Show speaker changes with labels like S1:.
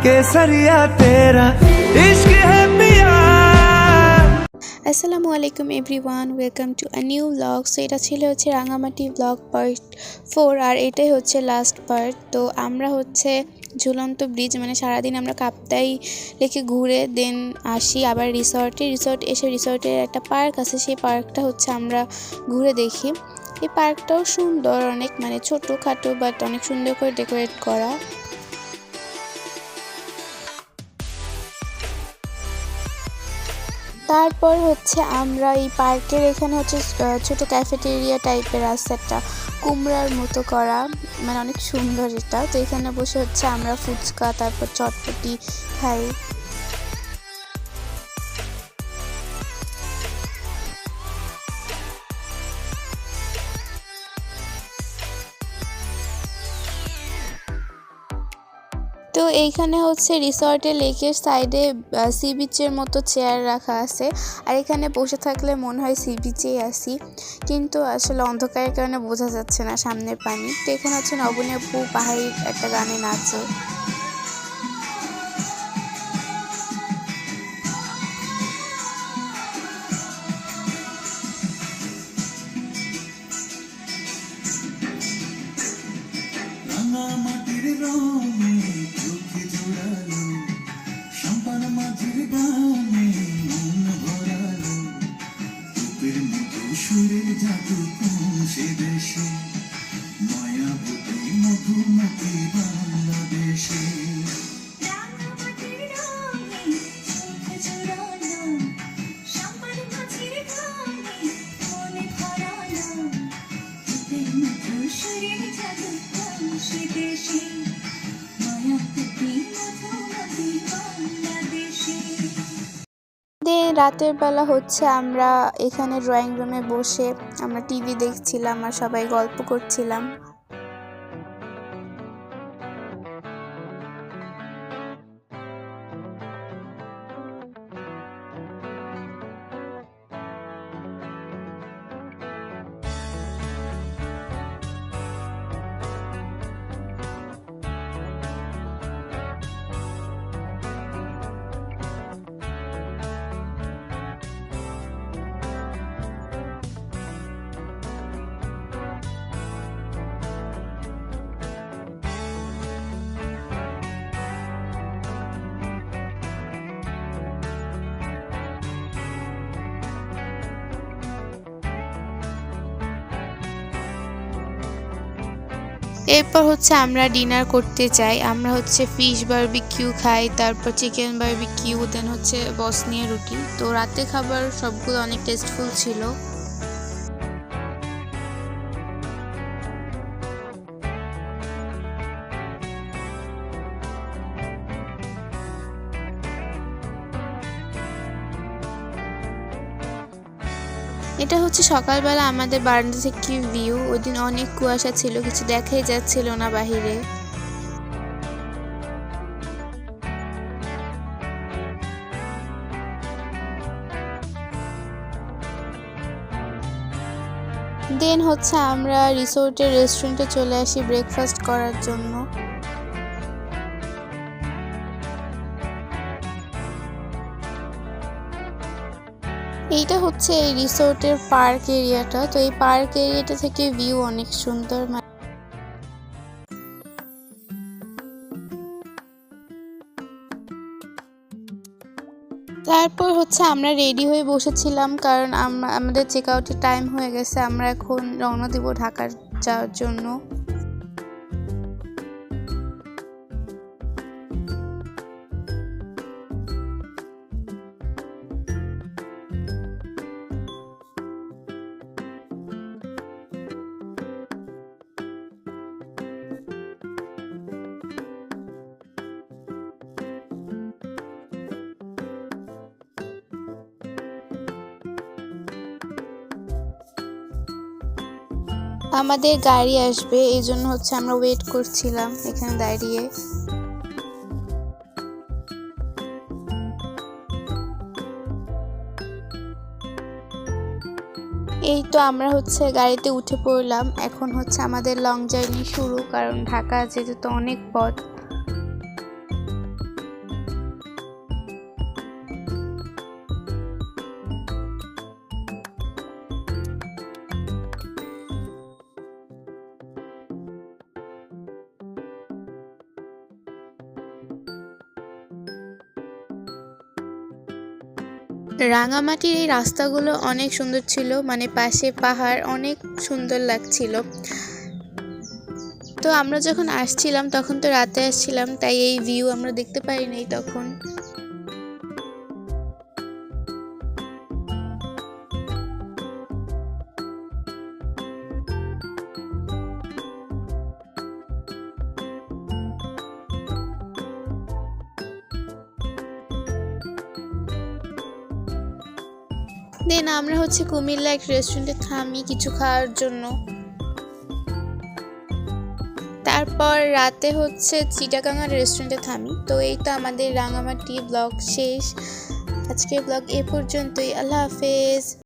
S1: केसरिया तेरा इश्क है पिया।
S2: আসসালামু আলাইকুম everyone, welcome to a new blog. So এটা ছিল হচ্ছে রাঙামাটি ব্লগ পার্ট 4 আর এটাই হচ্ছে লাস্ট পার্ট। তো আমরা হচ্ছে ঝুলন্ত ব্রিজ মানে সারাদিন আমরা কাপ্তাই লেকে ঘুরে দেন আসি আবার রিসর্ট এসে রিসর্টের একটা পার্ক আছে, সেই পার্কটা হচ্ছে আমরা ঘুরে দেখি। এই পার্কটাও সুন্দর অনেক, মানে ছোটোখাটো বাট অনেক সুন্দর করে ডেকোরেট করা। তারপর হচ্ছে আমরা এই পার্কের এখানে হচ্ছে ছোট ক্যাফেটেরিয়া টাইপের আছে একটা কুমড়ার মতো করা, মানে অনেক সুন্দর এটা। তো এখানে বসে হচ্ছে আমরা ফুচকা তারপর চটপটি খাই। তো এইখানে হচ্ছে রিসর্টের লেকের সাইডে সি বিচের মতো চেয়ার রাখা আছে, আর এখানে বসে থাকলে মনে হয় সি বিচেই আসি, কিন্তু আসলে অন্ধকারের কারণে বোঝা যাচ্ছে না সামনের পানি। তো এখানে হচ্ছে নবনী আপু পাহাড়ির একটা গানে নাচে। রাতের বেলা হচ্ছে আমরা এখানে ড্রয়িং রুমে বসে আমরা টিভি দেখছিলাম আর সবাই গল্প করছিলাম। এরপর হচ্ছে আমরা ডিনার করতে যাই। আমরা হচ্ছে ফিশ বারবিকিউ খাই, তারপর চিকেন বারবিকিউ, দেন হচ্ছে বসনিয়া রুটি। তো রাতে খাবার সবগুলো অনেক টেস্টফুল ছিল। এটা হচ্ছে সকালবেলা আমাদের বারান্দা থেকে ভিউ। ওই দিন অনেক কুয়াশা ছিল, কিছু দেখাই যাচ্ছিল না বাহিরে। দেন হচ্ছে আমরা রিসোর্টের রেস্টুরেন্টে চলে আসি ব্রেকফাস্ট করার জন্য। এইটা হচ্ছে এই রিসোর্টের পার্ক এরিয়াটা। তো এই পার্ক এরিয়াটা থেকে ভিউ অনেক সুন্দর। তারপর হচ্ছে আমরা রেডি হয়ে বসেছিলাম, কারণ আমাদের চেক আউটের টাইম হয়ে গেছে। আমরা এখন রওনা দিব ঢাকার যাওয়ার জন্য। আমাদের গাড়ি আসবে, এই জন্য হচ্ছে আমরা ওয়েট করছিলাম এখানে দাঁড়িয়ে। এই তো আমরা হচ্ছে গাড়িতে উঠে পড়লাম। এখন হচ্ছে আমাদের লং জার্নি শুরু, কারণ ঢাকা যেতে তো অনেক পথ। রাঙামাটির এই রাস্তাগুলো অনেক সুন্দর ছিল, মানে পাশে পাহাড়, অনেক সুন্দর লাগছিল। তো আমরা যখন আসছিলাম তখন তো রাতে আসছিলাম, তাই এই ভিউ আমরা দেখতে পারিনি তখন। দেন আমরা হচ্ছে কুমিল্লা এক রেস্টুরেন্টে থামি কিছু খাওয়ার জন্য। তারপর রাতে হচ্ছে চিটাগাঙের রেস্টুরেন্টে থামি। তো এই তো আমাদের রাঙামাটি ব্লগ শেষ। আজকের ব্লগ এ পর্যন্তই। আল্লাহ হাফেজ।